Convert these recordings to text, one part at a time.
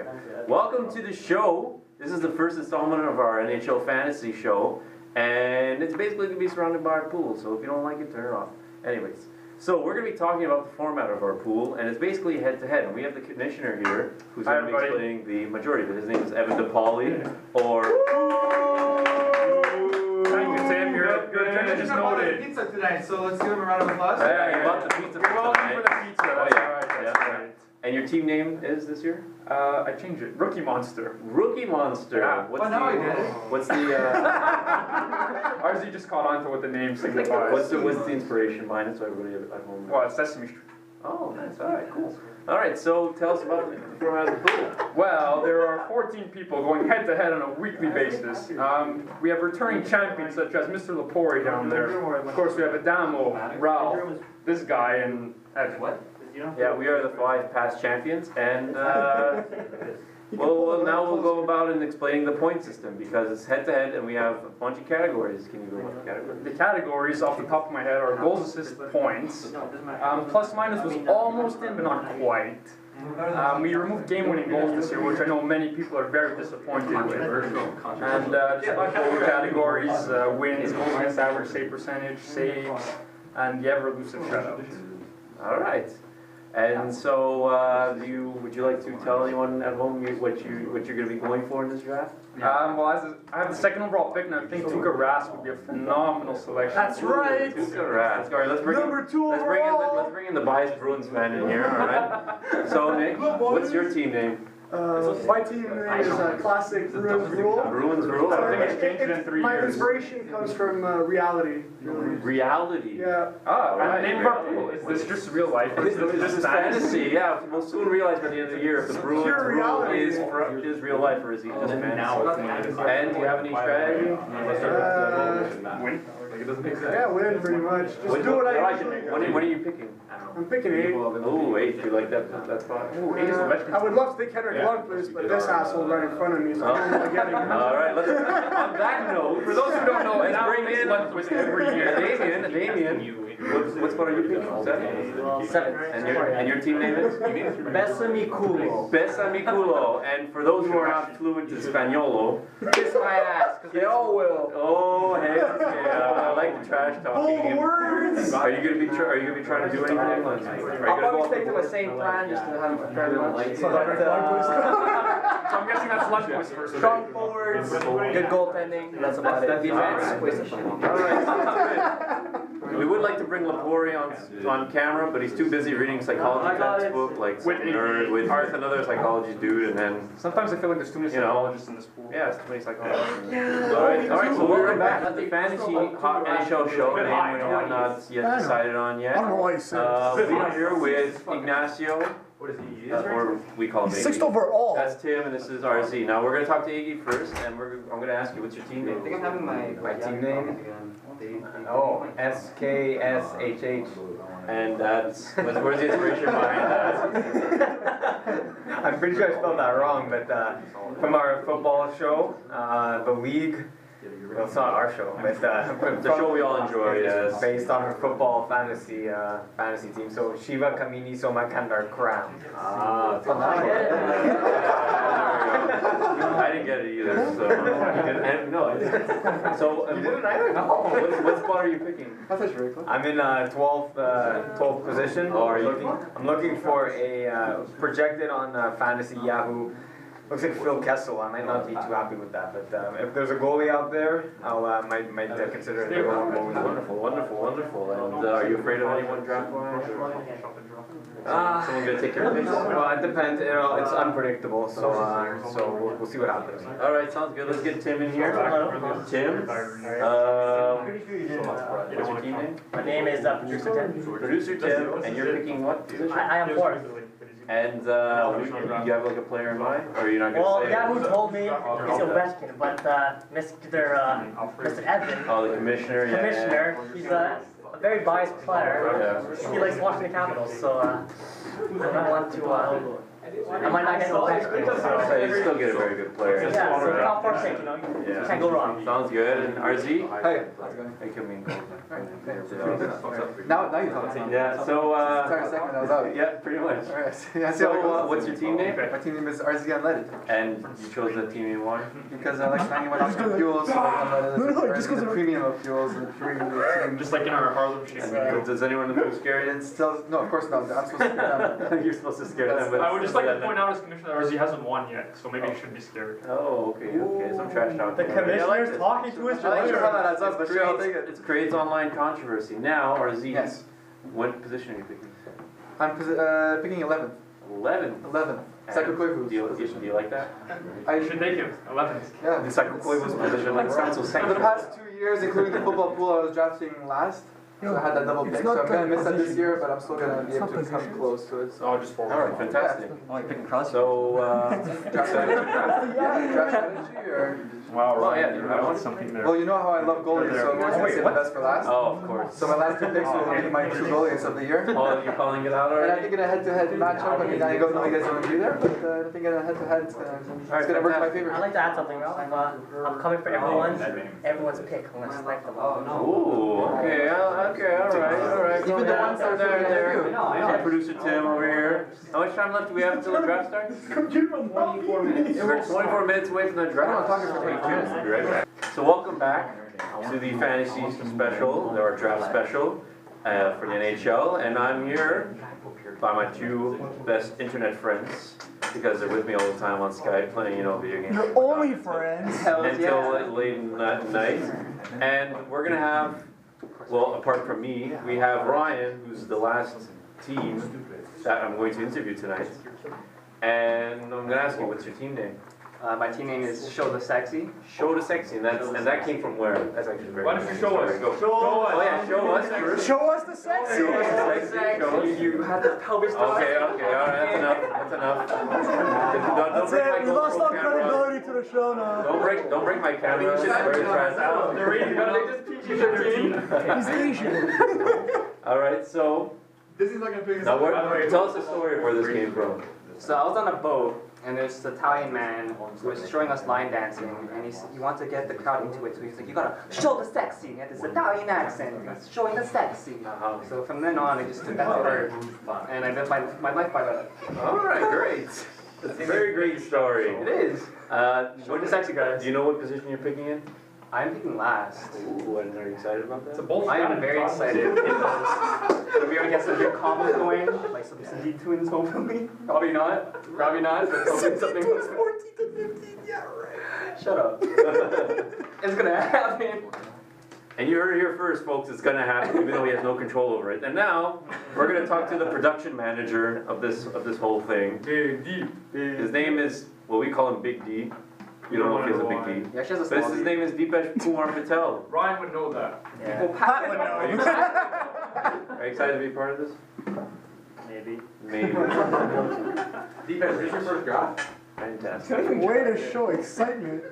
Okay. Welcome to the show. This is the first installment of our NHL fantasy show, and it's basically going to be surrounded by our pool, so if you don't like it, turn it off. Anyways, so we're going to be talking about the format of our pool, and it's basically head-to-head, and we have the commissioner here, who's going to be explaining the majority of it. His name is Evan DePauli, or... Thank you, Tim. You're just noted. Pizza today, so let's give him a round of applause. Yeah, you bought the pizza for welcome for the pizza. Oh, That's yeah. right. That's right. And your team name is this year? I changed it. Rookie Monster. Rookie Monster. Yeah. What's now I get it. What's the RZ just caught on to what the name signifies. what's the inspiration behind it, so everybody at home? Well, it's Sesame Street. Oh, nice. All right, cool. All right, so tell us about the format of the pool. Well, there are 14 people going head-to-head on a weekly basis. We have returning champions such as Mr. Lepori down there. Of course, we have Adamo, Ralph, this guy, and Evan. What? Yeah, we are the 5 past champions, and well, now we'll go about in explaining the point system because it's head-to-head, and we have a bunch of categories. Can you go about the categories? The categories, off the top of my head, are goals, assists, points. Plus minus was almost in, but not quite. We removed game-winning goals this year, which I know many people are very disappointed with. And just like all the categories, wins, goals against average, save percentage, saves, and the ever-elusive shutout. All right. And so, would you like to tell anyone at home what you're going to be going for in this draft? Well, I have the second overall pick, and I think Tuukka Rask would be a phenomenal selection. That's right. Tuukka Rask. All right, let's bring Number 2 overall. let's bring in the biased Bruins fan in here. All right. So, Nick, what's your team name? My team name is Classic Bruins Rule. Bruins Rule. I think it's changed it in 3 My years. inspiration comes from reality. Reality. Yeah. Oh, Right. and the name of our pool. Is this just real life? Or is This is fantasy. Yeah, we'll soon realize by the end of the year if the Bruins Pure Rule reality. is real life or is he just fantasy. And do you have any strategy? Win. Like it doesn't make sense. Yeah, win pretty much. Just do what I usually do. What are you picking? I'm picking 8. Oh, 8. You like that spot? Ooh, 8 is a veteran. I would love to take Henrik Lundqvist, but this asshole right in front of me, so I don't really get it. All right. On that note, For those who don't know, let's now bring it's in Lundqvist every year. Damien. What spot are you picking? 7. And your team name is? Besamikulo. Besamikulo. And for those who are not fluent in Spaniolo, kiss my ass, because they all will. Oh, hey, yeah, I like the trash talking. Words. Are you gonna be trying to do anything? Are you I'll gonna probably go stick to the same plan just to have a fair lunch. So I'm guessing that's Lundqvist first. Strong forwards, good goaltending, that's about it. Defense, waste of money. All right, sounds good. We would like to bring Lepori on camera, but he's too busy reading psychology textbook, like With nerd, with another psychology dude, and then Sometimes I feel like there's too many psychologists in this pool. yeah, it's too many psychologists. All right, so we're right back at the fantasy hot NHL show name we have not yet decided on yet. I don't know why you said We are here with Ignacio. What is he? Or we call him He's Iggy. 6th overall. That's Tim, and this is RZ. Now we're going to talk to Iggy first, and I'm going to ask you, what's your team I think name? I'm having my team name? Oh, SKSHH. And where's the inspiration behind that? I'm pretty sure I spelled that wrong, but from our football show, the league. Well, it's not our show, but The show we all enjoy, yes. based on her football fantasy team. So Shiva Kamini Somakandar Crown. I didn't get it either, so... No. So, You didn't either? No. what spot are you picking? I'm in 12th position. Oh, are you? I'm looking for a projected on Fantasy Yahoo. Looks like Phil Kessel. I might not be too happy with that, but if there's a goalie out there, I might consider it. Wonderful. And are you afraid of anyone draft-wise? Someone gonna take your place? Well, it depends. It's unpredictable, so we'll see what happens. All right, sounds good. Let's get Tim in here. Tim, what's your team name? My name is Producer Tim. Producer Tim, and you're picking what position? I am fourth. And you have like a player in mind, or are you not gonna Well, say? the guy who told me he's Ovechkin, but Mr. Evan, Oh, the commissioner. Yeah. he's a very biased player. Yeah. He likes watching the Capitals, so I don't want to. I might not get Ovechkin. So So you still get a very good player. yeah, so top 4 pick, you Yeah. can't go wrong. Sounds good. And RZ? Hey. Hey, come in. Now you talk. Yeah, so, Entire segment I was out. yeah, pretty much. Alright. Yeah, see So, how it goes. what's your team name? My team name is RZ Unleaded. And you chose that team name why? Because I like 91 octane fuels, so unleaded is the premium of fuels and premium. Just like in our Harlem Shake. Does anyone feel scared? It's still, no, of course not. I'm supposed to scare them. You're supposed to scare them, but I would just like to point out as commissioner that RZ hasn't won yet, so maybe you shouldn't be scared. Oh, okay, some trash talk. The commissioner's talking to his I like lawyer. how that adds up, but sure, I'll take it. It creates online controversy. Now, RZ, Yes. what position are you picking? I'm picking 11th. 11. 11th. Psycho Koivu. Do you like that? I You should take him, 11th. Yeah. The Psycho Koivu's position like sounds so For the sexual. past 2 years, including the football pool, I was drafting last. So I had that double pick. So I'm gonna miss that this year, but I'm still gonna be able to come close to it. So. Oh, just forward. Alright, fantastic. Like picking cross. So, Draft strategy or? Wow, Oh, yeah, Ryan, I want something there. Well, you know how I love goalies, so I'm always gonna save the best for last. oh, of course. So my last 2 picks will be my 2 goalies of the year. Oh, you're calling it out And I already? think in a head-to-head matchup, I mean, I don't know you guys are gonna be there, but I think in a head-to-head, it's gonna work in my favor. I'd like to add something, Ralph. I'm coming for everyone's pick. I'm gonna select them all. Ooh, okay, alright. Even the ones that are there. there. Producer Tim over here. How much time left do we have until the draft starts? 24 minutes. We're 24 minutes away from the draft. I don't know, talking for 8 minutes, we'll be right back. So welcome back to the fantasy special, or draft special for the NHL, and I'm here by my 2 best internet friends because they're with me all the time on Skype playing, video games. Your only friends. Until late at night, and we're gonna have, well, apart from me, we have Ryan, who's the last team that I'm going to interview tonight, and I'm gonna ask you, what's your team name? My team name is Show the Sexy. Show the Sexy, and that came from where? That's actually very. Why don't you show us? Go. Show us. Oh yeah, show us first. Show us the sexy. Show us the sexy. Show us. You had the pelvis. Okay, alright, that's enough. Don't break my We lost all GoPro camera. credibility to the show now. Don't break my camera. It's very fragile. The rating, just PG-13. He's Asian. Alright, so This is not gonna pick us now up. tell us the story of where this came from. So I was on a boat, and there's this Italian man who was showing us line dancing, and he wanted to get the crowd into it, so he's like, you gotta show the sexy. He had this Italian accent, he's showing the sexy. So from then on, I just took that to heart, and I lived my life by that. Alright, great. That's a very great story. It is. Show the sexy, guys. Do you know what position you're picking in? I'm picking last. Ooh, and are you excited about that? It's a bullshit. I am very excited. We're gonna get some good combos going, like some deep twins, hopefully. Probably not, but hopefully something. 14 to 15, yeah, right. Shut up. It's gonna happen. And you heard it here first, folks, it's gonna happen, even though he has no control over it. And now, we're gonna talk to the production manager of this whole thing. Big D. His name is, well, we call him Big D. You don't know if he has a big D. Yeah, she has a But small his name is Deepesh Kumar Patel. Ryan would know that. Well, Pat would Are you know. excited? Are you excited to be part of this? Maybe. Maybe. Deepesh, this is your first draft? Fantastic. Way to show excitement.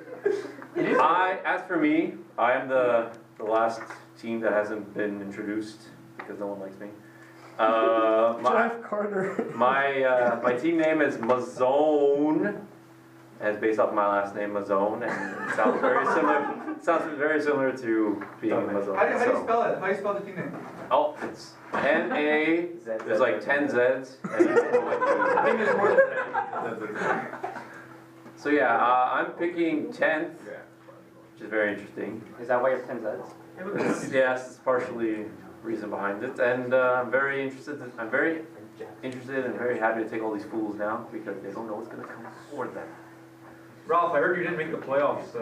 As for me, I am the last team that hasn't been introduced because no one likes me. Jeff Carter. My team name is Mazone, and it's based off my last name, Mazone, and it sounds very similar. It sounds very similar to being Mazone. How do you so. spell it? How do you spell the team name? Oh, it's N-A, there's like 10 Z's. And I think there's more than that. so yeah, I'm picking 10th, which is very interesting. Is that why your pin says? Yes, it's partially reason behind it, and I'm very interested and very happy to take all these fools now because they don't know what's going to come for them. Ralph, I heard you didn't make the playoffs.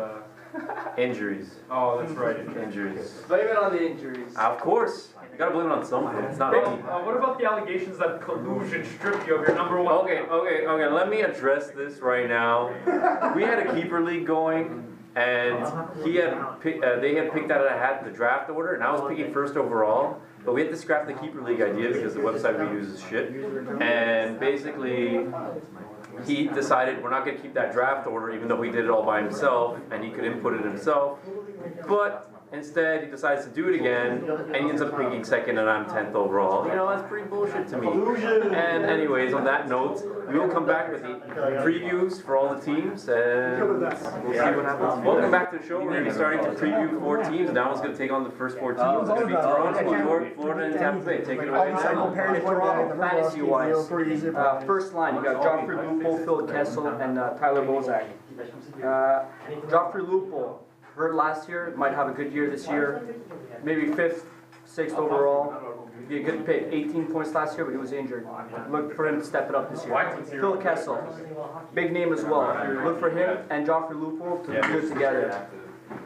Injuries. Oh, that's right. Injuries. Blame it on the injuries. Of course. You gotta blame it on something. It's not Hey, me. what about the allegations that collusion stripped you of your number one? Okay, let me address this right now. We had a keeper league going, and they had picked out of a hat the draft order, and I was picking first overall. But we had to scrap the keeper league idea because the website we use is shit. And basically, he decided we're not going to keep that draft order, even though he did it all by himself, and he could input it himself. But Instead, he decides to do it again, and he ends up picking second, and I'm 10th overall. You know, that's pretty bullshit to me. And anyways, on that note, we will come back with the previews for all the teams, and we'll see what happens. Welcome back to the show. We're going to be starting to preview 4 teams. Now one's going to take on the first 4 teams. It's going to be Toronto, New York, Florida, and Tampa Bay. Take it away. Toronto, fantasy-wise, first line, you got Joffrey Lupul, Phil Kessel, and Tyler Bozak. Joffrey Lupul, hurt last year, might have a good year this year, maybe 5th, 6th overall. Be a good pick. 18 points last year, but he was injured. Look for him to step it up this year. Phil Kessel, big name as well. Look for him and Joffrey Lupul to be good together.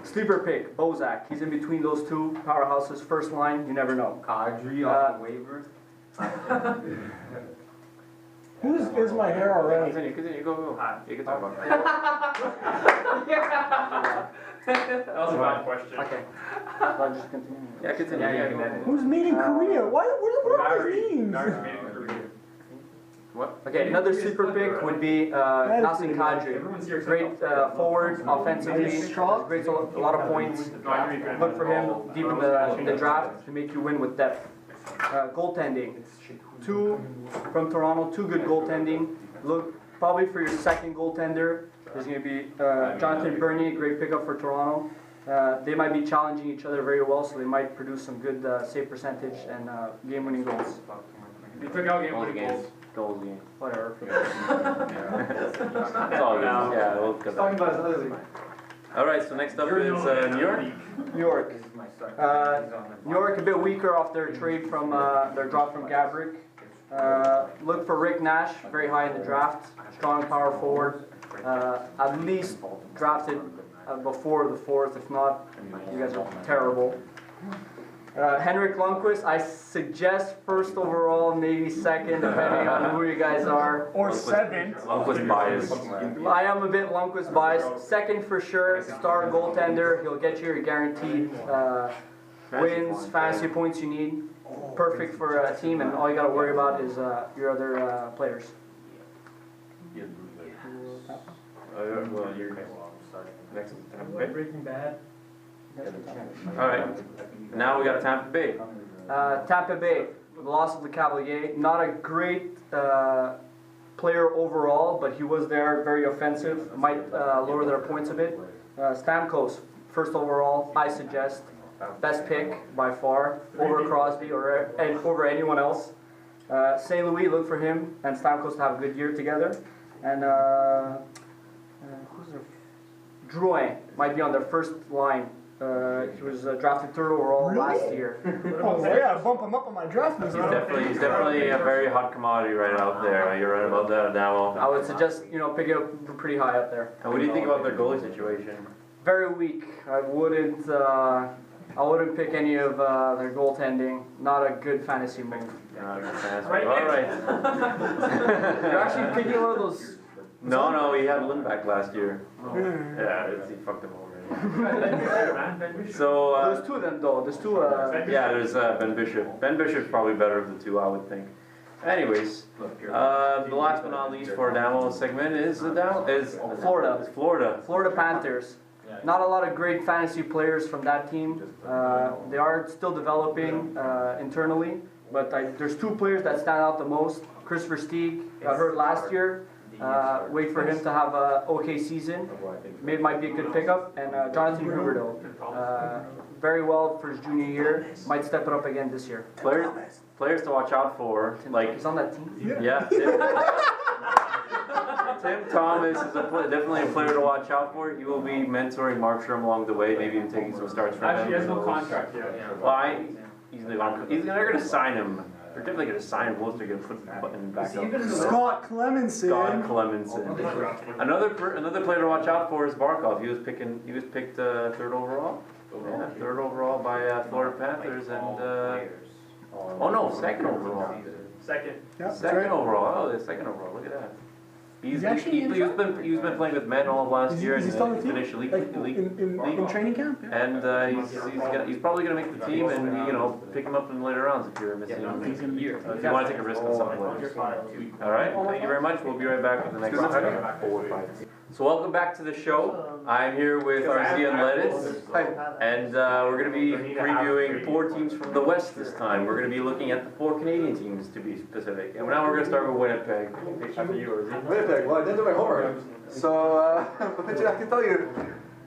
Sleeper pick, Bozak. He's in between those two powerhouses. First line, you never know. Kadri off the waiver. Whose is my hair already? Continue, go. You can talk about it. That was a bad question. Okay. I'll just continue. Yeah, continue. Yeah, you can Who's meeting Korea? What are these names? What? Okay, another sleeper pick would be Nassim Kadri. Great forward, offensively, great a lot of points. Look for him deep in the draft to make you win with depth. Goaltending. 2 from Toronto, 2 good goaltending. Look probably for your second goaltender. There's going to be Jonathan Bernier, great pickup for Toronto. They might be challenging each other very well, so they might produce some good save percentage and game-winning goals. You took out game-winning goals. Goals game. Whatever. That's all good. Yeah, we'll cut Talking that. about his other league. All right, so next up is New York. New York. New York a bit weaker off their trade from their drop from Gabrick. Look for Rick Nash, very high in the draft, strong power forward. At least drafted before the 4th. If not, you guys are terrible. Henrik Lundqvist, I suggest 1st overall, maybe 2nd, depending on who you guys are. Or 7th. Lundqvist bias. I am a bit Lundqvist biased. 2nd for sure, star goaltender. He'll get you your guaranteed wins, fantasy points you need. Perfect for a team, and all you got to worry about is your other players. Well, you're next. Tampa Bay. Breaking Bad. All right, now we got Tampa Bay. Tampa Bay, the loss of the Cavalier, not a great player overall, but he was there, very offensive, might lower their points a bit. Stamkos, 1st overall, I suggest, best pick by far, over Crosby and over anyone else. St. Louis, look for him and Stamkos to have a good year together. And who's their? Drouin might be on their first line. He was drafted 3rd overall last year. Oh yeah, bump him up on my draft list. He's definitely a very hot commodity right out there. You're right about that, Adamo. I would suggest pick it up pretty high up there. And what do you think about their goalie situation? Very weak. I wouldn't pick any of their goaltending. Not a good fantasy move. All right. You're actually picking one of those. No, he had Lindback last year. Yeah, he fucked him over. So There's 2 of them though. There's 2. yeah, there's Ben Bishop. Ben Bishop's probably better of the 2, I would think. Anyways, the last but not least for Adamo's segment is Florida. It's Florida. Florida Panthers. Not a lot of great fantasy players from that team. They are still developing internally, but there's 2 players that stand out the most. Christopher Stieg got hurt last year. Wait for him to have an okay season. Maybe might be a good pickup. And Jonathan Huberdeau, very well for his junior year. Might step it up again this year. Players to watch out for, like He's on that team. yeah. Tim Thomas is definitely a player to watch out for. He will be mentoring Markstrom along the way, maybe even taking some starts from him. Actually, he has no contract yet. Why? They're going to sign him. They're definitely going to sign him once they're going to put the button back up. Scott Clemenson. Scott Clemenson. Another player to watch out for is Barkov. He was picked 3rd overall. Yeah, 3rd overall by Florida Panthers and 2nd overall. Second. Yeah, Second overall. Oh, they're 2nd overall. Look at that. He's actually been playing with men all of last year and finished Like in training camp? Yeah. And he's probably going to make the team and pick him up in later rounds if you're missing him. If you want to take a risk on some players. All right, thank you very much. We'll be right back with the next one. So welcome back to the show. I'm here with Arzia and Lettuce, and we're going to be previewing 4 teams from the West this time. We're going to be looking at the 4 Canadian teams to be specific. And now we're going to start with Winnipeg. After you, Arzia. Winnipeg, well, I didn't do my homework. So, but I can tell you,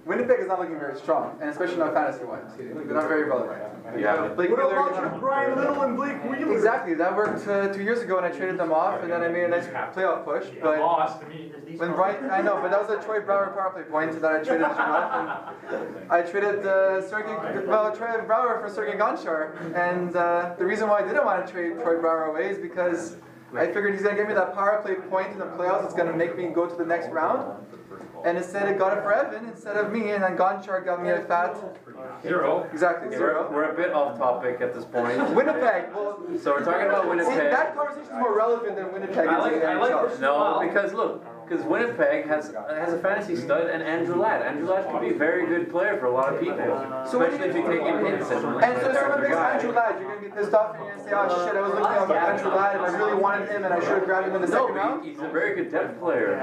Winnipeg is not looking very strong, and especially not fantasy-wise. They're not very relevant. Yeah. Blake What Wheeler, about Brian Little and Blake Wheeler? exactly, that worked 2 years ago when I traded them off, and then I made a nice playoff push. But when Brian, I know, but that was a Troy Brouwer power play point that I traded him off. And I traded Troy Brouwer for Sergei Gonchar, and the reason why I didn't want to trade Troy Brouwer away is because I figured he's going to give me that power play point in the playoffs. It's going to make me go to the next round. And instead it got it for Evan instead of me, and then Gonchar got me a fat 0. Exactly, 0. We're a bit off topic at this point. Winnipeg, well, So we're talking about Winnipeg. see, that conversation is more relevant than Winnipeg is in the NHL. No, because Winnipeg has a fantasy stud and Andrew Ladd. Andrew Ladd could be a very good player for a lot of people, especially if you take in hits. And so if someone picks Andrew Ladd, you're going to be pissed off and you're going to say, oh shit, I was looking at Andrew Ladd and I really wanted him and I should have grabbed him in the second round. He's a very good depth player.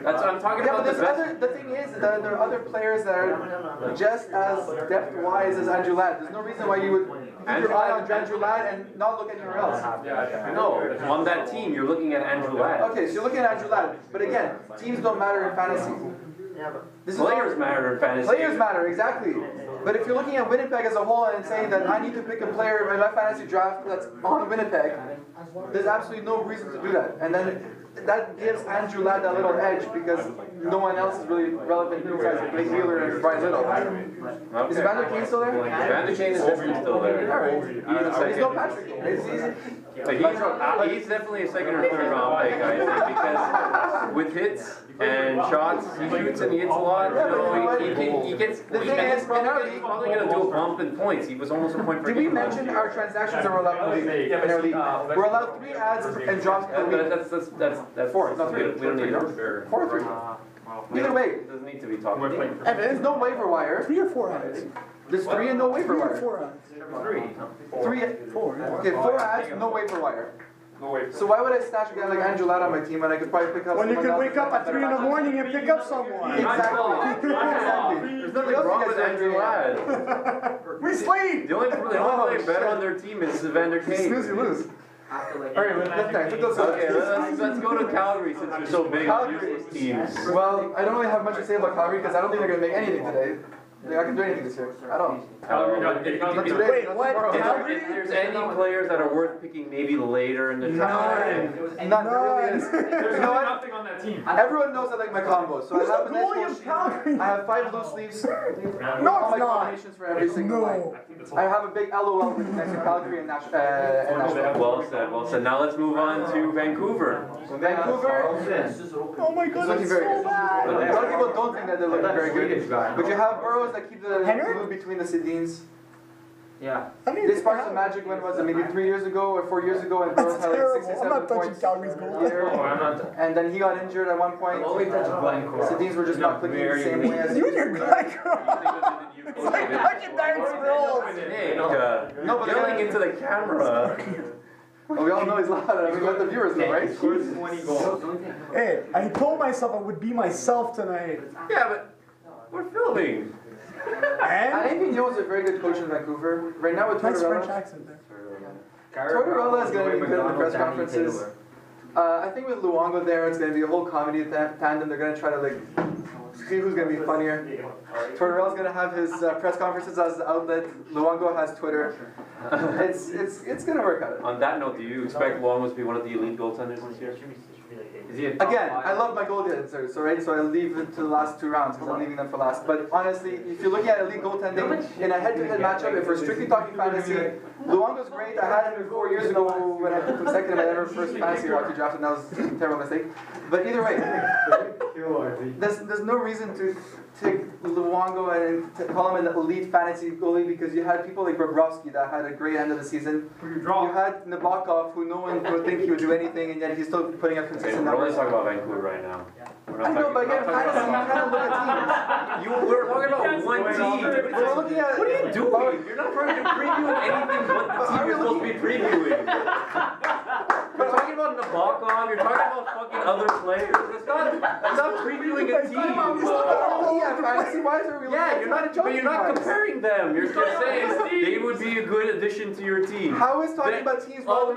That's what I'm talking Yeah, about. but the thing is that there are other players that are just as depth-wise as Andrew Ladd. There's no reason why you would keep your eye on Andrew Ladd and not look anywhere else. No, on that team, you're looking at Andrew Ladd. Okay, so you're looking at Andrew Ladd, but again, teams don't matter in fantasy. Players matter in fantasy. Players matter, exactly. But if you're looking at Winnipeg as a whole and saying that I need to pick a player in my fantasy draft that's on Winnipeg, there's absolutely no reason to do that. And then that gives Andrew Ladd that little edge because no one else is really relevant besides Blake Wheeler and Brian Little. Is Evander Kane still there? Evander Kane is definitely still there. Alright. He's no Patrick Kane. But he's definitely a second or third round pick, I think, because with hits and shots, he shoots and he hits a lot. He gets. He's probably going to do a bump in points. He was almost a point per Did we game. mention our transactions are allowed in our league? We're allowed 3 ads and drops per week. That's 4, not 3. We don't need it. 4 or 3. Either way, It doesn't need to be talked about. Evan, there's no waiver wire. 3 or 4 ads? There's 3 and no waiver 3 or wire. 4 ads? 3. 4. Yeah. Okay, 4 ads, no waiver wire. So why would I stash a guy like Andrew Ladd on my team when I could probably pick up When you someone can else wake up at 3 in the better morning and pick up someone. Exactly. There's nothing wrong with Andrew Ladd. We sleep! The only player better on their team is Evander Kane. Snooze, you lose. Alright, Let's go to Calgary since you're so big on useless teams. Well, I don't really have much to say about Calgary because I don't think they're going to make anything today. I can do anything this year. I don't. Not today, Wait, not what? tomorrow. If there's any players that are worth picking maybe later in the draft. None. There really is. There's You know what? nothing on that team. Everyone knows I like my combos. So I have a nice goalie little of sheet. Calgary? I have 5 loose sleeves. No, All it's my not. combinations for every single line. No. I have a big LOL with next to Calgary and Nashville. Well said, well said. Now let's move on to Vancouver. Vancouver Oh my is god, looking that's very so good. bad. A lot of people don't think that they're looking very good. But you have Burrows that keep the Henry? glue between the Sedins. Yeah. I mean, They sparked some magic when was it? Maybe 3 years ago or 4 years ago, and Burrows that's had like terrible. 67 I'm not touching points. Calgary's goal. Here. And then he got injured at one point. Sedins were just not clicking the same way as You and your Glyco. It's like fucking Darren Sproles. Nick, No, but yelling into the camera. well, we all know he's loud. I mean, let the viewers know, right? Hey, I told myself I would be myself tonight. Yeah, but we're filming. I And? think Neil's a very good coach in Vancouver. Right now with Nice French Tortorella. accent there. Tortorella is going to be good in the press conferences. I think with Luongo there, it's going to be a whole comedy tandem. They're going to try to like see who's going to be funnier. Tortorella's going to have his press conferences as the outlet. Luongo has Twitter. It's going to work out. On that note, do you expect Luongo to be one of the elite goaltenders this year? Is he a top Again, five? I love my goaltenders, so right, so I leave it to the last 2 rounds because I'm leaving them for last. But honestly, if you're looking at elite goaltending in a head-to-head matchup, if we're strictly talking fantasy, Luongo's great. I had him 4 years ago when I picked him second in my ever first fantasy hockey draft, and that was a terrible mistake. But either way, there's no reason to take Luongo and to call him an elite fantasy goalie because you had people like Bobrovsky that had a great end of the season. You had Nabokov, who no one would think he would do anything, and yet he's still putting up consistent We're only numbers. talking about Vancouver right now. I know, but again, fantasy, you kind of look at We're talking about one team. teams. We're looking at. What are you doing? You're not trying to preview anything but the team you're supposed to be previewing. You're talking about Nabokov, you're talking about fucking other players. It's not previewing a team. Yeah, fantasy-wise, are we looking Yeah, at you're not comparing them. You're just saying they would be a good addition to your team. How is talking about teams? Oh,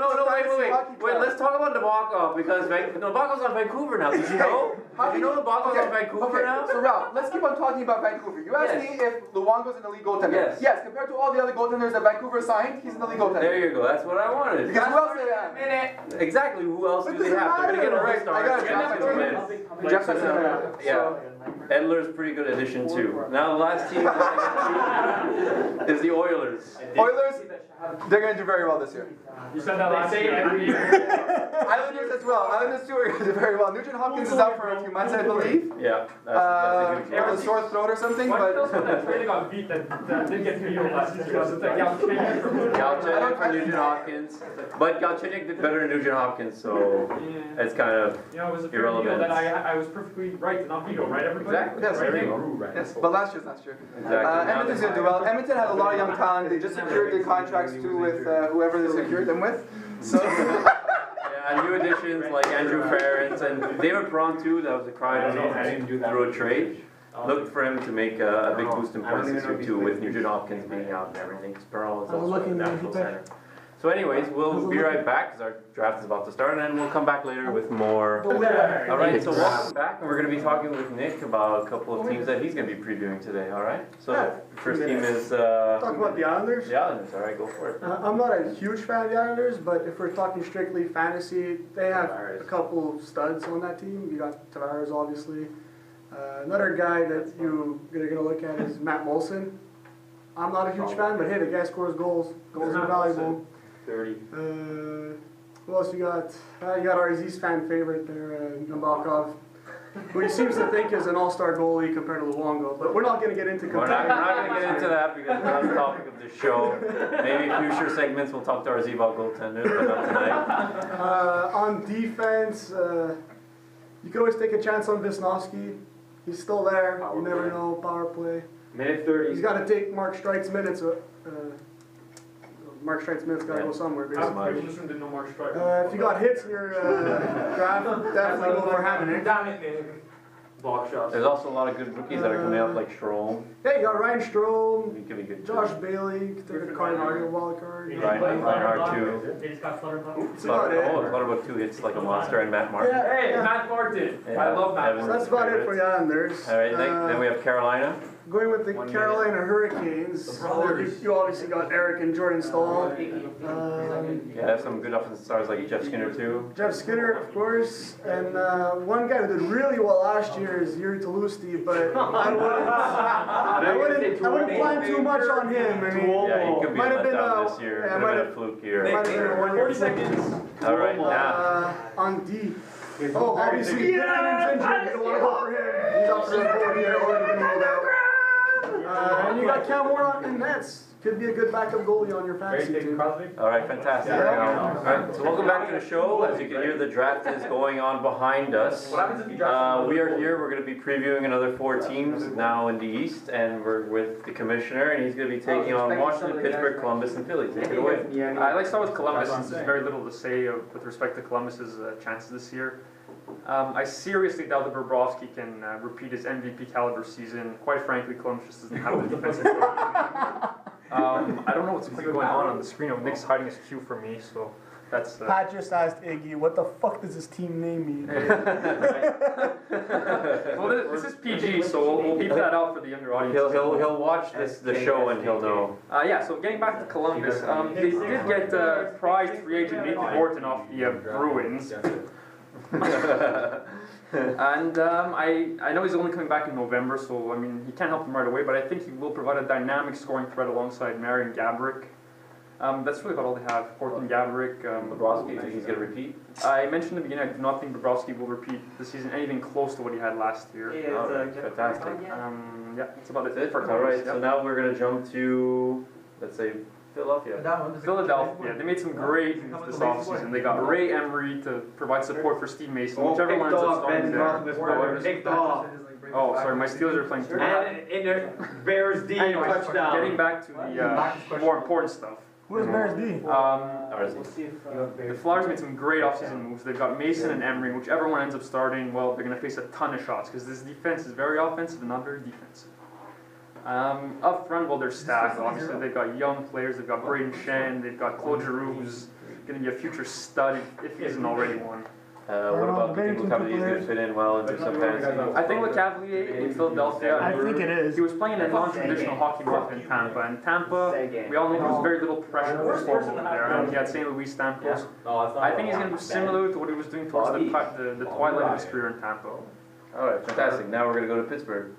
wait, let's talk about Nabokov because Nabokov's on Vancouver now. Did you know? Did you know Nabokov's on Vancouver now? So Ralph, let's keep on talking about Vancouver. You asked me if Luongo's an elite goaltender. Yes. Compared to all the other goaltenders that Vancouver signed, he's an elite goaltender. There you go. That's what I wanted. Because who else do they have? Exactly. Who else do It they doesn't have? They're gonna get a matter. right I got star. it. Jeff said so. Yeah. Edler's a pretty good addition too. Now the last team is the Oilers. Oilers, they're going to do very well this year. You said that last year. Every year. Islanders as well. Islanders too are going to do very well. Nugent Hopkins is out for a few months, I believe. Yeah, that's a good With a sore throat or something, What else but. was that trade got beat that didn't get beat last year? Was it the Galchenyuk? Galchenyuk for Nugent Hopkins, but Galchenyuk did better than Nugent Hopkins, so it's kind of You know, it was a fair deal irrelevant. that I was perfectly right to not beat him, right, everybody? Exactly. Yes, There you go. yes, but last year's not true. Exactly. Edmonton's going to do well. Edmonton has a lot of young talent. They just secured their contracts too with whoever they secured them with. So. Yeah, new additions like Andrew Ferentz and David Perron too. That was a cry through a trade. Looked for him to make a big boost in points this year too, with Nugent Hopkins being out and everything. Perron is also a natural center. So anyways, we'll be right back because our draft is about to start, and then we'll come back later with more. All right, so welcome back, and we're going to be talking with Nick about a couple of teams that he's going to be previewing today, all right? So the first team is Talk about the Islanders. the Islanders, all right, go for it. I'm not a huge fan of the Islanders, but if we're talking strictly fantasy, they have a couple studs on that team. You got Tavares, obviously. Another guy that you're going to look at is Matt Molson. I'm not a huge fan, but hey, the guy scores goals. Goals are valuable. 30. Who else you got? You got our Aziz fan favorite there, Nabokov, who he seems to think is an all-star goalie compared to Luongo. But we're not going to get into We're not going to get into that because it's not the topic of this show. Maybe future segments we'll talk to our Z-Ball goaltenders, but not tonight. On defense, you could always take a chance on Wisniewski. He's still there. You never know. Power play. Minute 30. He's got to take Mark Strite's minutes. Mark Strite's minutes got to go somewhere. Basically. I just didn't know Mark Strike. If you got hits in your draft, definitely go for Hamannik. Damn it, Nick. Block shots. There's also a lot of good rookies that are coming up, like Strome. Yeah, you got Ryan Strome, He could be good too. Josh Bailey, you could take a Cardinal wild card. Reinhardt too. That's about it. Clutterbuck 2 hits like a monster, and Matt Martin. Yeah, Hey, yeah. Matt Martin. Yeah. I love Matt Evans. So that's about it for the Islanders. All right, then we have Carolina. Going with the Carolina Hurricanes, you obviously got Eric and Jordan Stahl. Yeah, have some good offensive stars like Jeff Skinner too. Jeff Skinner, of course, and one guy who did really well last year is Yuri Talusti, but I wouldn't plan too much on him. I mean, Yeah, he could be a might have been letdown this year. yeah, Could have been a fluke year. might have been a 40 seconds. All right, now. On D. Oh, obviously, Pickering's injured. You don't want to go for him. He's up for the board here, already been ruled out. And you got Cam Warnock in nets. Could be a good backup goalie on your fantasy team. All right, fantastic. All right, so welcome back to the show. As you can hear, the draft is going on behind us. What happens if you draft We are here. We're going to be previewing another 4 teams now in the East, and we're with the commissioner, and he's going to be taking on Washington, Pittsburgh, Columbus, and Philly. Take it away. I'd like to start with Columbus, since there's very little to say with respect to Columbus's chances this year. I seriously doubt that Bobrovsky can repeat his MVP caliber season. Quite frankly, Columbus just doesn't have the defensive I don't know what's going on the screen. Nick's hiding his cue from me, so that's... Pat just asked Iggy, what the fuck does this team name mean? Well, this is PG, so we'll beep that out for the younger audience. He'll watch the show and he'll know. Yeah, so getting back to Columbus, they did get prized free agent Nathan Horton off the Bruins. And I know he's only coming back in November, so I mean he can't help them right away, but I think he will provide a dynamic scoring threat alongside Marian Gaborik. That's really about all they have. Horton Gaverick. Bobrovsky, you think he's going to repeat? I mentioned in the beginning, I do not think Bobrovsky will repeat this season anything close to what he had last year. Fantastic. Yeah, that's about it. That's it? Alright, so now we're going to jump to, let's say, Philadelphia. Philadelphia, they made some great moves this offseason. They got Ray Emery to provide support for Steve Mason, whichever one ends up starting there. Oh, sorry, my Steelers are playing too. And in the Bears D touchdown. Getting back to the more important stuff. Who is Bears D? The Flyers made some great offseason moves. They've got Mason and Emery, whichever one ends up starting, well, they're going to face a ton of shots because this defense is very offensive and not very defensive. Up front, well, they're stacked, obviously. They've got young players. They've got Braden Shen. They've got Claude Giroux, who's going to be a future stud if he isn't already one. What about the think Lecavalier is going to fit in well into some fantasy? I think Lecavalier in Philadelphia, I think it is. He was playing a non-traditional hockey market in Tampa. And Tampa, we all know there was very little pressure to score over there. And he had St. Louis Stamkos. I think he's going to do similar to what he was doing towards the twilight of his career in Tampa. Alright, fantastic. Now we're going to go to Pittsburgh.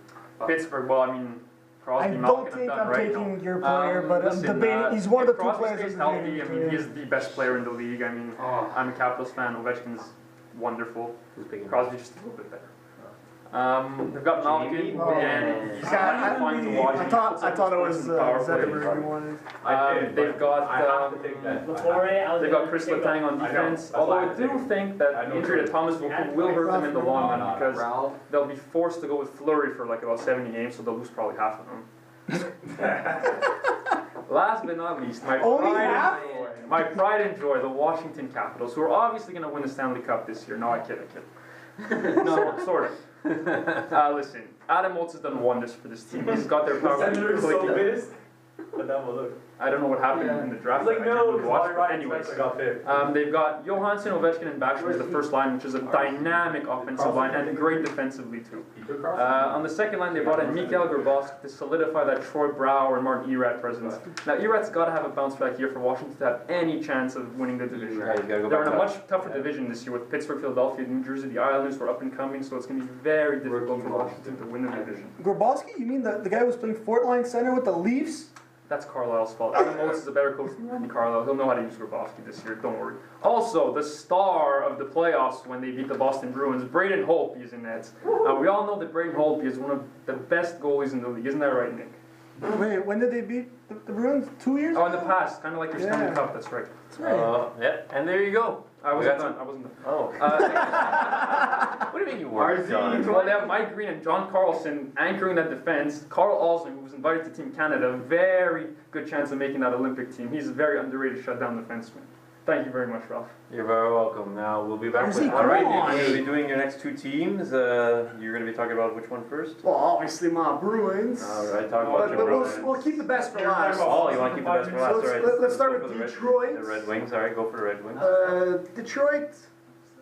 Pittsburgh, well, I mean, Crosby, I don't Malkin think have I'm done right taking now. your player, but I'm Listen, debating. He's one of the two if Crosby players. stays healthy, I mean, he's the best player in the league. I mean, I'm a Capitals fan. Ovechkin's wonderful. Crosby's just a little bit better. They've got Malkin again. He's kind of fun to watch. I thought it was Zetterberg you wanted. They've got Chris Letang on defense. Although I do think that the injury to Thomas will hurt them in the long run because they'll be forced to go with Fleury for like about 70 games, so they'll lose probably half of them. Last but not least, my pride and joy, the Washington Capitals, who are obviously going to win the Stanley Cup this year. No, I kid. No, sort of. Listen, Adam Oates has done wonders for this team. He's got their power clicking. I don't know what happened in the draft. Anyways, they've got Johansson, Ovechkin, and Backstrom as the first line, which is a dynamic offensive line and great defensively too. On the second line, they brought in Mikhail Grabovski to solidify that Troy Brouwer and Martin Erat presence. Now, Erat's got to have a bounce back year for Washington to have any chance of winning the division. They're in a much tougher division this year with Pittsburgh, Philadelphia, New Jersey. The Islanders were up and coming, so it's going to be very difficult for Washington to win the division. Grabowski? You mean the guy who was playing Fort Line center with the Leafs? That's Carlisle's fault. Adam Oates is a better coach than Randy Carlisle. He'll know how to use Grabowski this year, don't worry. Also, the star of the playoffs when they beat the Boston Bruins, Braden Holtby is in nets. We all know that Braden Holtby is one of the best goalies in the league. Isn't that right, Nick? Wait, when did they beat the Bruins? 2 years? Oh, in the past. Kind of like your Stanley Cup, that's right. That's right. Yeah, and there you go. I wasn't done. Oh. What do you mean you weren't done? Well, they have Mike Green and John Carlson anchoring that defense. Carl Alston, who was invited to Team Canada, very good chance of making that Olympic team. He's a very underrated shutdown defenseman. Thank you very much, Ralph. You're very welcome. Now we'll be back with. All right, you're going to be doing your next two teams. You're going to be talking about which one first? Well, obviously my Bruins. All right, talk about your Bruins. We'll keep the best for last. Oh, you want to keep the best for last? All right. Let's start with Detroit. The Red Wings. All right, go for the Red Wings. Detroit,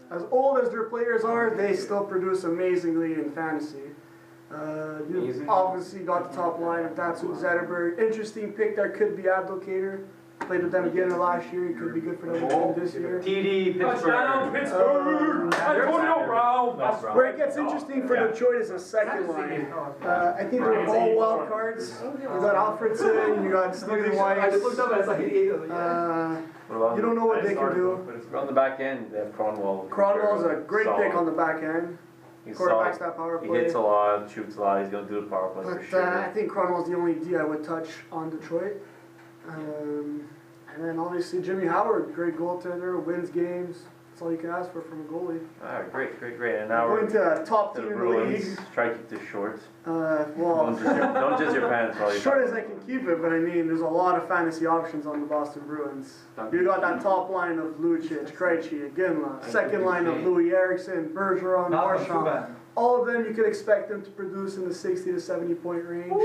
as old as their players are, they still produce amazingly in fantasy. You obviously got the top line of Datsun Zetterberg. Interesting pick there could be Abdelkader. Played with them again last year. He could be good for them again this year. TD, Pittsburgh. Antonio Brown. Where it gets interesting for Detroit is the second line. I think they're all wild cards. You got Alfredson, you got Stephen Weiss. You don't know what they can do. On the back end, they have Cronwall. Cronwall's a great pick on the back end. Quarterbacks that power play. He hits a lot, shoots a lot. He's going to do the power play for sure. I think Cronwall's the only D I would touch on Detroit. And then obviously Jimmy Howard, great goaltender, wins games. That's all you can ask for from a goalie. All right, great. And now going to a top to team the in the Bruins. league. Try to keep this short. Well, don't jizz your pants while you're short as I can keep it, but I mean, there's a lot of fantasy options on the Boston Bruins. You got that top line of Lucic, Krejci, Ginla. Second line of Louis Eriksson, Bergeron, Marchand. All of them, you could expect them to produce in the 60 to 70 point range. No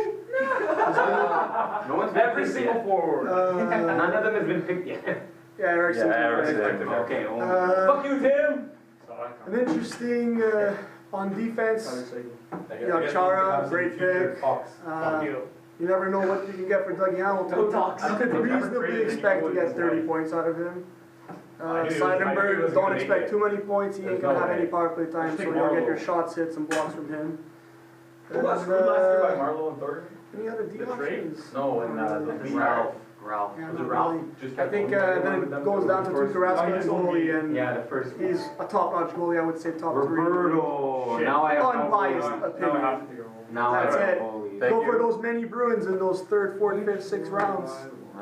one's been Every single forward. None of them has been picked yet. Yeah, Eriksson. Okay. Fuck you, Tim. An interesting on defense. You got Chara, great pick. You never know what you can get for Dougie Hamilton. You could reasonably expect to get 30 points out of him. Seidenberg, don't expect too many points. He ain't going to have any power play time, so you'll get your shots, hits, and blocks from him. Who got screwed last year by Marlowe and Thornton? Any other D options? No, and Ralph. Yeah, not really. I think then it goes down to Tuukka Rask as goalie, and Yeah, the first. he's a top-notch goalie. I would say top three. Roberto. Now I have Unbiased opinion. Now I have That's it. holy. Thank Go for you. those many Bruins in those third, fourth, fifth, sixth rounds.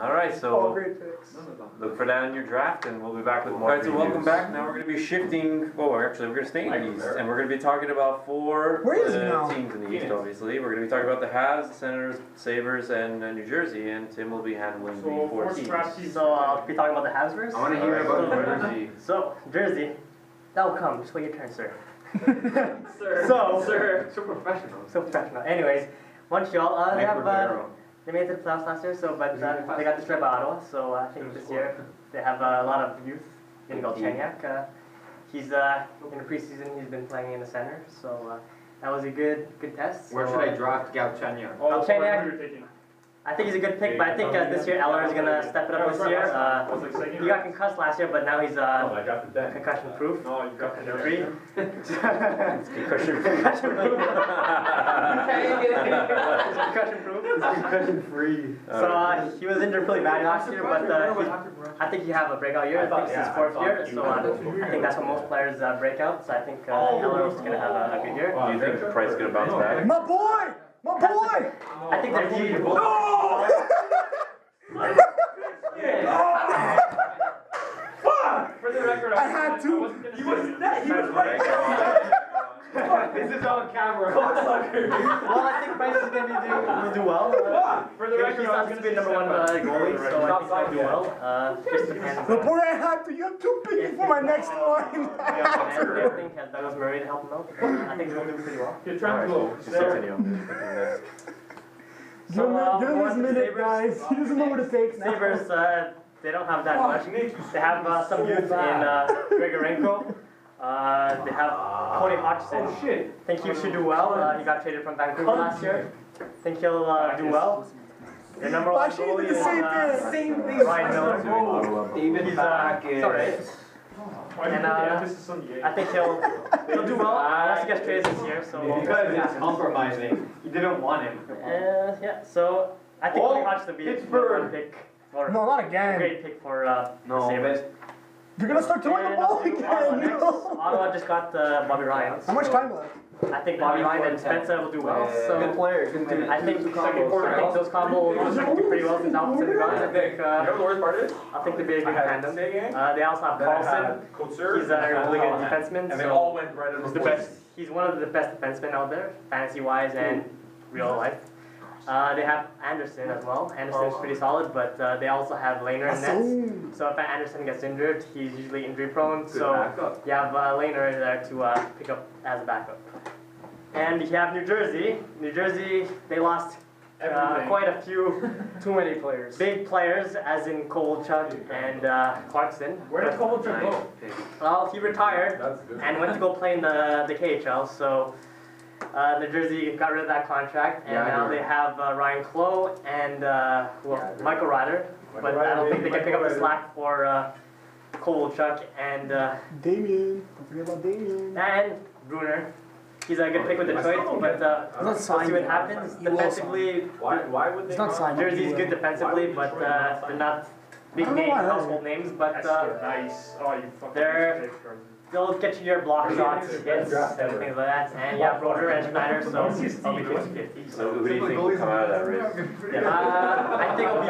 All right, All so great picks. look for that in your draft, and we'll be back with more. All right, so welcome previews. back. Now we're going to be shifting. Well, actually, we're going to stay in the East, and we're going to be talking about four Where is it now? teams in the East. Obviously, we're going to be talking about the Habs, the Senators, Sabres, and New Jersey. And Tim will be handling the four teams. So I'll be talking about the Habs first. I want to hear about Jersey. So Jersey, that'll come. Just wait your turn, sir. Sir. Sir. So professional. So professional. Anyways, Montreal, they made it to the playoffs last year, so but they got destroyed by Ottawa. So I think this year they have a lot of youth. In Galchenyuk, he's in the preseason. He's been playing in the center, so that was a good test. Where So, should I draft Galchenyuk? Galchenyuk, I think he's a good pick, but I think this year Eller is gonna step it up this year. He got concussed last year, but now he's concussion proof. Free. Concussion Concussion proof. Concussion proof. Concussion free. So he was injured really bad last year, but I think he have a breakout year. I think it's his fourth year, so I think that's when most players break out. So I think Eller is gonna have a good year. Do you think Price is going to bounce back? My boy! My boy! I think they're huge. No! Fuck! For the record, I had to. He was right. This is on camera. Well, I think Price is gonna will do well. For the record, He's I not was gonna be number one goalie, so I think he'll do well. Just depends. The boy I had to. You have two picks for my next line. I think Douglas Murray to help him out. I think he'll do pretty well. You're trying to go. Just continue. Give him more his on the minute, Sabres. guys. He doesn't know what it takes now. Sabres, they don't have that much. They have some youth in Grigorenko. They have Cody Hodgson. Oh shit. Think he should do well. He got traded from Vancouver last year. Think he'll do well. Their number one Actually, goalie did the is same thing. Ryan Miller. David He's Backes. sorry. And I think he'll do well unless he gets traded this year. So Because he's compromising. You didn't want him. yeah. So I think Cody Hodgson will be a Pittsburgh. pick. Or No, not again. great pick for No, Sabres. but You're gonna start throwing the ball Ottawa again. next. No. Ottawa just got Bobby Ryan. How much time left? I think Bobby Ryan and Spencer will do well. So good player. I think those combos will do pretty well since Alfredson and Gons. I think the worst part is? I think they'll be a good tandem. They also have Carlson. He's a really good defenseman. And they So all went right he's the best. He's one of the best defensemen out there, fantasy-wise and real life. They have Anderson as well. Anderson's pretty solid, but they also have Lehner in nets. So if Anderson gets injured, he's usually injury prone. So you have Lehner there to pick up as a backup. And you have New Jersey. New Jersey, they lost quite a few Too many players. big players, as in Kovalchuk and Clarkson. Where did Kovalchuk go? Well, he retired and went to go play in the KHL. So New Jersey got rid of that contract, and now they have Ryan Clough and Michael Ryder. But I don't think they can pick up the slack for Kovalchuk and Damien. Don't forget about Damien. Bruner. He's a good pick with Detroit, but we'll see what happens. Defensively, Why would they It's not signed. Jersey's good defensively, but they're not big name, household names. But nice. Oh, you fucking they're- they'll get you your block shots, hits, and things like that. And yeah, Broder and Schneider, so I'll be 50-50. So who do you think will come out of that race? I think it'll be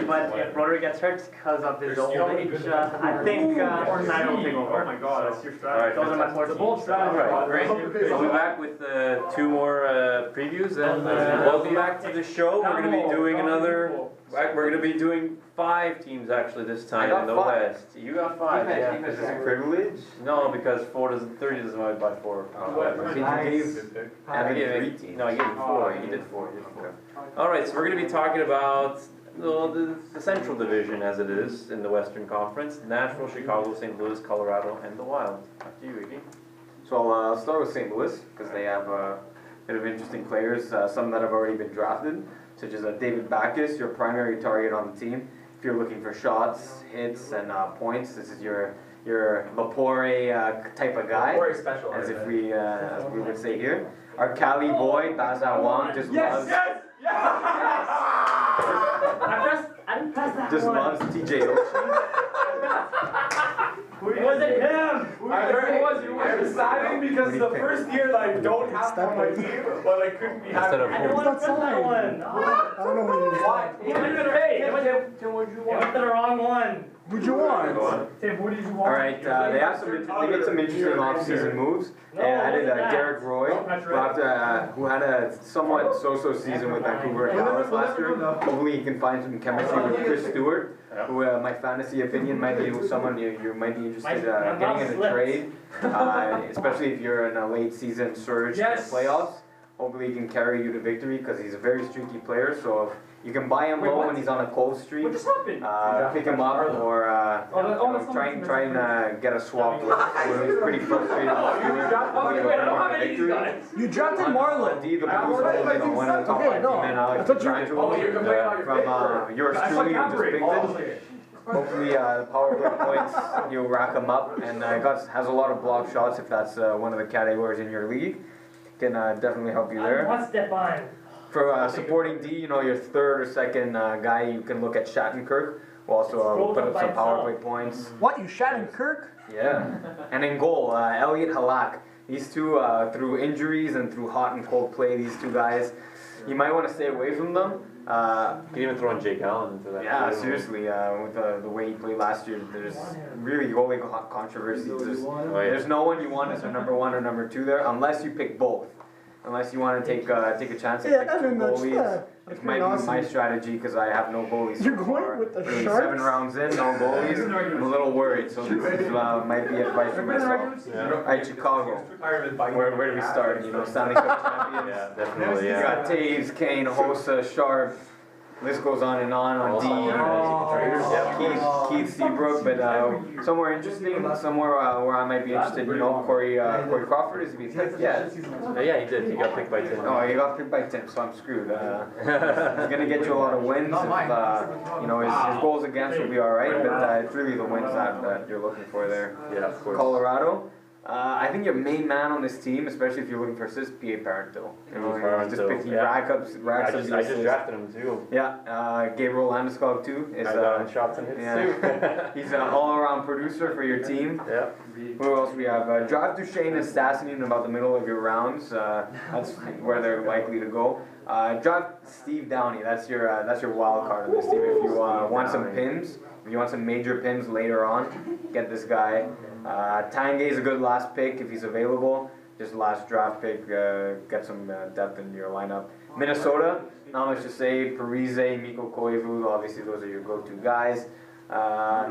50-50, but if Broder gets hurt because of his old age, I think Schneider will take over. Oh my god, that's your All strategy. right, Those are my four teams. All right, great. I'll be back with two more previews, and welcome back to the show. We're going to be doing another. We're going to be doing 5 teams actually this time in the West. You got 5. Yeah. Is this a privilege? No, because 30 doesn't divide by 4. I gave I gave him 4. He did 4. All right, so we're going to be talking about the Central Division as it is in the Western Conference: Nashville, Chicago, St. Louis, Colorado, and the Wild. After you, Iggy. So I'll start with St. Louis because they have a bit of interesting players, some that have already been drafted, such as David Backes, your primary target on the team. If you're looking for shots, hits, and points, this is your Vapore type of guy, special. as if we would say here. Our Cali boy, Bazawang, just loves. At didn't press that Just one. loves TJ Oshie. Was it him? I heard it was you. I'm deciding because the first year that I don't have on my team, but I couldn't be happy. I didn't want to press that one. I don't know what you Why? Tim, what'd you want? You went to the wrong one. Would you want? Tim, what did you want? All right, they have some. They made some interesting off-season moves. They added Derek Roy, who had a somewhat so-so season with Vancouver and Dallas last year. Hopefully, he can find some chemistry with Chris Stewart, who, my fantasy opinion, might be someone you might be interested getting in a trade, especially if you're in a late season surge in the playoffs. Hopefully, he can carry you to victory because he's a very streaky player. So you can buy him low when he's on a cold streak. What just happened? Pick him up or try and get a swap. He's pretty frustrated. You drafted Marlon. Indeed, the Blues are one of the top 5 men out from yours truly, who just picked it. Hopefully, the power play points, you'll rack them up, and has a lot of block shots if that's one of the categories in your league. Can definitely help you there. One step behind. For supporting D, your third or second guy, you can look at Shattenkirk, who also put up some power play points. What, you Shattenkirk? Yeah. And in goal, Elliot Halak. These two, through injuries and through hot and cold play, these two guys, you might want to stay away from them. You can even throw in Jake Allen into that. Yeah, seriously, with the way he played last year, there's really goalie controversy. There's no one you want as a number 1 or number 2 there, unless you pick both. Unless you want to take a chance at picking goalies. It might be my strategy because I have no goalies. You're going with the really Sharks? 7 rounds in, no goalies. I'm a little worried, so this might be advice for myself. Alright, Chicago. Where do we start? Stanley Cup champions. Yeah, definitely. You got Taves, Kane, Hossa, Sharp. List goes on D. Keith Seabrook, but somewhere interesting, somewhere where I might be interested. Corey Crawford is he picked? Yeah. Yeah, he did. He got picked by Tim. Oh, he got picked by Tim, so I'm screwed. He's gonna get you a lot of wins. If, his goals against will be all right, but it's really the wins that you're looking for there. Yeah, of course. Colorado. I think your main man on this team, especially if you're looking for assists, P.A. Parenteau. He racks up I just drafted him too. Yeah, Gabriel Landeskog too. I got shots and hits too. He's an all-around producer for your team. Yeah. Who else we have? Draft Duchesne and Stassen in about the middle of your rounds. That's where they're likely to go. Draft Steve Downey. That's your wild card on this team. If you want some pins, if you want some major pins later on, get this guy. Tanguay is a good last pick if he's available. Just last draft pick, get some depth in your lineup. Minnesota, not much to say. Parise, Mikko Koivu, obviously those are your go-to guys.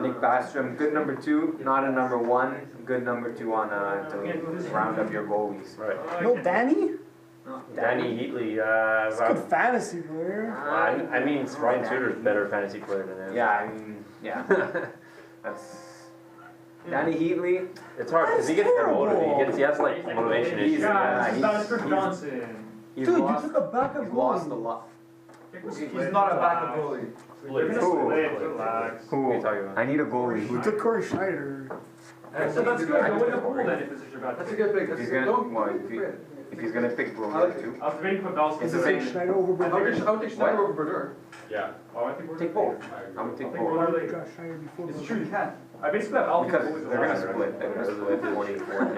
Nick Backstrom, good number 2, not a number 1. Good number 2 on to round up your goalies. Right. No Danny? Danny Heatley. He's a good fantasy player. I mean, Ryan Suter's a better fantasy player than him. Yeah. That's Danny Heatley. It's hard because he gets promoted. He has like motivation issues. He's Dude, lost, you took a backup he's lost a goalie. lot. He's not a backup goalie. Who are you talking about? I need a goalie. You took Corey Schneider. So that's good. Go with the pool then if this is your backup. That's a good pick. If he's gonna pick Brogan too. I was waiting for Bell's. It's the Take same. Schneider over I Brodeur. would take Schneider over Brodeur. Yeah. Oh, I think we're Take both. I'm gonna take both. Why would you draft Schneider before It's Brodeur? true, you can. I basically have Alfie Because goalies they're gonna alive. split. They're gonna split 40-40.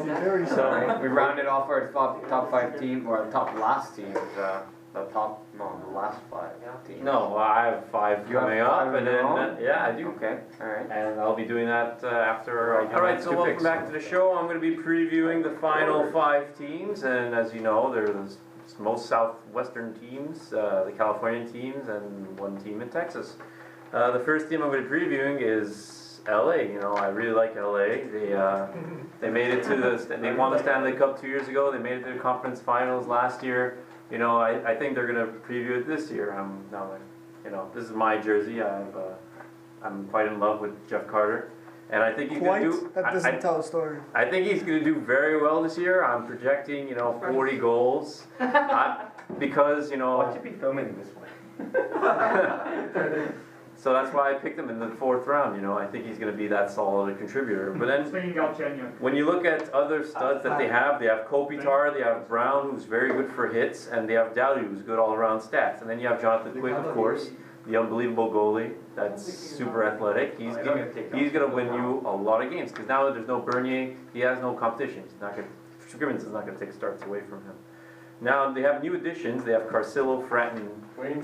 They already said So we rounded off our top 5 team, or top last team. The last 5 teams. No, I have 5 You have coming 5 up, and in a row? then yeah, I do. Okay, alright. And I'll be doing that after I get All right, my so 2 welcome picks. back to the show. I'm going to be previewing the final 5 teams, and as you know, there's most southwestern teams, the Californian teams, and 1 team in Texas. The first team I'm going to be previewing is LA. I really like LA. They made it to they won the Stanley Cup 2 years ago. They made it to the conference finals last year. I think they're going to preview it this year. This is my jersey. I'm quite in love with Jeff Carter, and I think he's going to do. That doesn't tell a story. I think he's going to do very well this year. I'm projecting, 40 goals, because Why should be filming this way? So that's why I picked him in the 4th round. I think he's going to be that solid a contributor. But then, when you look at other studs that they have Kopitar, they have Brown, who's very good for hits, and they have Doughty, who's good all-around stats. And then you have Jonathan Quick, of course, the unbelievable goalie that's super athletic. He's gonna win you a lot of games because now there's no Bernier. He has no competition. Scrivens is not gonna take starts away from him. Now they have new additions. They have Carcillo, Fratton,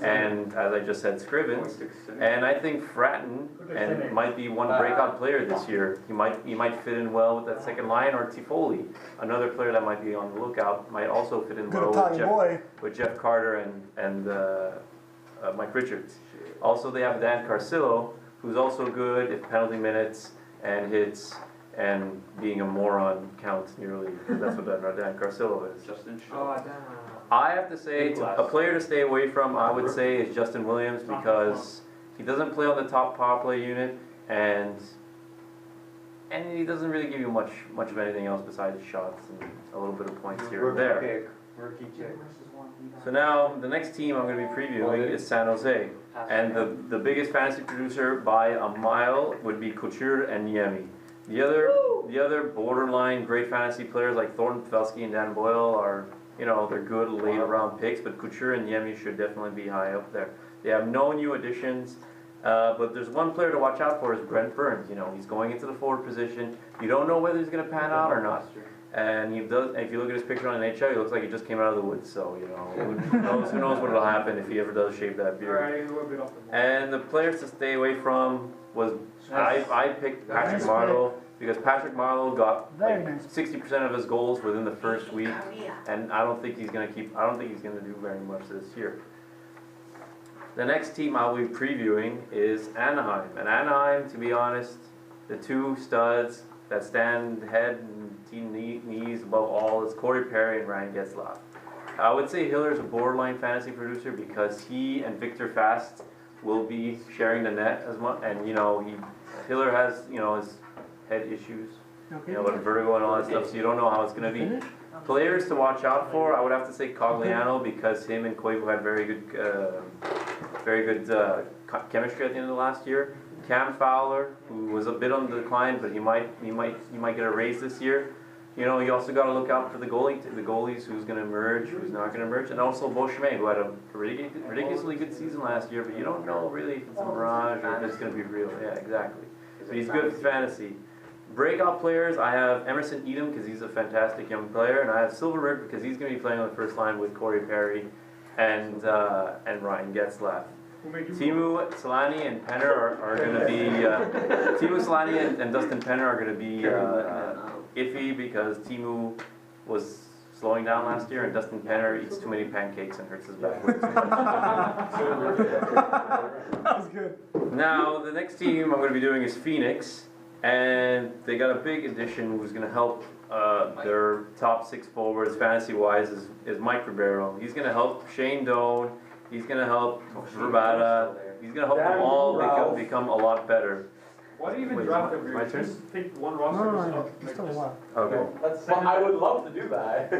and as I just said, Scrivens. And I think Fratton might be one breakout player this year. He might fit in well with that second line, or Tifoli, another player that might be on the lookout, might also fit in well with Jeff Carter and Mike Richards. Also, they have Dan Carcillo, who's also good at penalty minutes and hits. And being a moron counts nearly. That's what Dan Carcillo is. Justin I have to say, a player to stay away from, I would say, is Justin Williams because he doesn't play on the top power play unit, and he doesn't really give you much of anything else besides shots and a little bit of points here and there. So now the next team I'm going to be previewing is San Jose, and the biggest fantasy producer by a mile would be Couture and Niemi. The other borderline great fantasy players like Thornton Pavelski and Dan Boyle are, they're good late round picks, but Couture and Niemi should definitely be high up there. They have no new additions, but there's one player to watch out for is Brent Burns. He's going into the forward position. You don't know whether he's going to pan out or not. And he does. If you look at his picture on NHL, he looks like he just came out of the woods. So who knows what will happen if he ever does shave that beard. And the players to stay away from was I picked Patrick Marleau because Patrick Marleau got like 60% of his goals within the first week, and I don't think he's gonna do very much this year. The next team I'll be previewing is Anaheim, and Anaheim, to be honest, the two studs that stand head and knees above all is Corey Perry and Ryan Getzlaf. I would say Hiller's a borderline fantasy producer because he and Victor Fast will be sharing the net as much, and Hiller has his head issues, with vertigo and all that stuff, so you don't know how it's going to be. Players to watch out for, I would have to say Cogliano because him and Koivu had very good chemistry at the end of the last year. Cam Fowler, who was a bit on the decline, but he might get a raise this year. You also got to look out for the goalies, who's going to emerge, who's not going to emerge, and also Beauchemin, who had a ridiculously good season last year, but you don't know really if it's a mirage or if it's going to be real. Yeah, exactly. But he's good for fantasy. Breakout players, I have Emerson Edom because he's a fantastic young player, and I have Silverberg because he's going to be playing on the first line with Corey Perry and Ryan Getzlaf. Timu Solani and Penner are going to be Timu Solani and Dustin Penner are going to be iffy because Timu was slowing down last year and Dustin Penner eats too many pancakes and hurts his back way too much. That was good. Now the next team I'm going to be doing is Phoenix, and they got a big addition who's going to help their top six forwards fantasy-wise is Mike Ribeiro. He's going to help Shane Doan. He's going to help Verbata. He's going to help them all become a lot better. Why do you even draft him? My turn? Just take one roster. No, still a lot. Okay. Well, I would love to do that.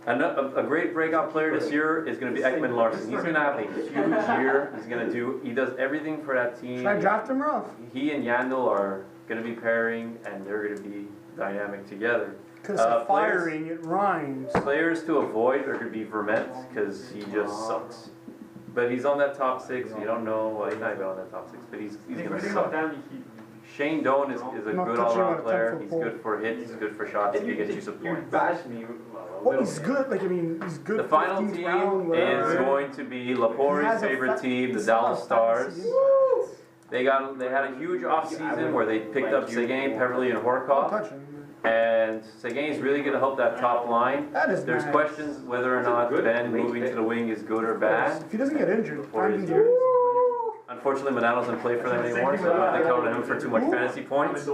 A great breakout player this year is going to be Ekman Larson. He's going to have a huge year. He does everything for that team. Should I draft him, Ralph? He and Yandel are going to be pairing, and they're going to be dynamic together. Because firing, it rhymes. Players to avoid are going to be Vermette, because he just sucks. But he's on that top six, you don't know, well, he's not even on that top six, but he's going to suck. Shane Doan is a good all-around player. He's good for hits, he's good for shots, he gets you some points. Well, he's good, he's good. The final team is going to be Lapori's favorite team, the Dallas Stars. They had a huge offseason where they picked up Seguin, Peverly, and Horkoff. And Seguin's really going to help that top line. There's questions whether or not Ben moving to the wing is good or bad. If he doesn't get injured, unfortunately, Manal doesn't play for them anymore, so I don't think counted him for too much fantasy points.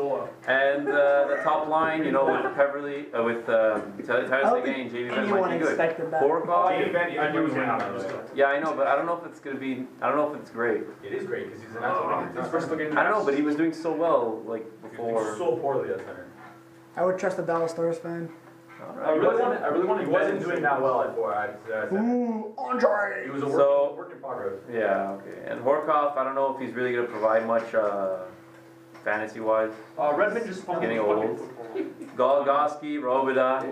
And the top line, with Peverly, with Tyler Seguin, JV Ben might be good. Horkoff, yeah, I know, but I don't know if it's going to be. I don't know if it's great. It is great because he's an athlete. I don't know, but he was doing so well before. So poorly at center. I would trust a Dallas Stars fan. I really want. He wasn't doing that well at 4. Ooh, Andre! He was a work in progress. Yeah, okay. And Horkoff, I don't know if he's really going to provide much fantasy-wise. Redmond just fumbled Getting the old. fucking Golgoski, Robida,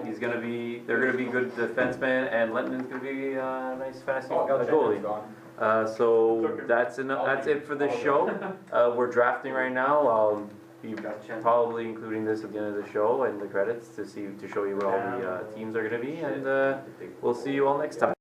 they're gonna be good defensemen, and Lenton's gonna be a nice fantasy goalie. So that's it for this show. We're drafting right now. I'll be probably including this at the end of the show and the credits to show you where all the teams are gonna be, and we'll see you all next time.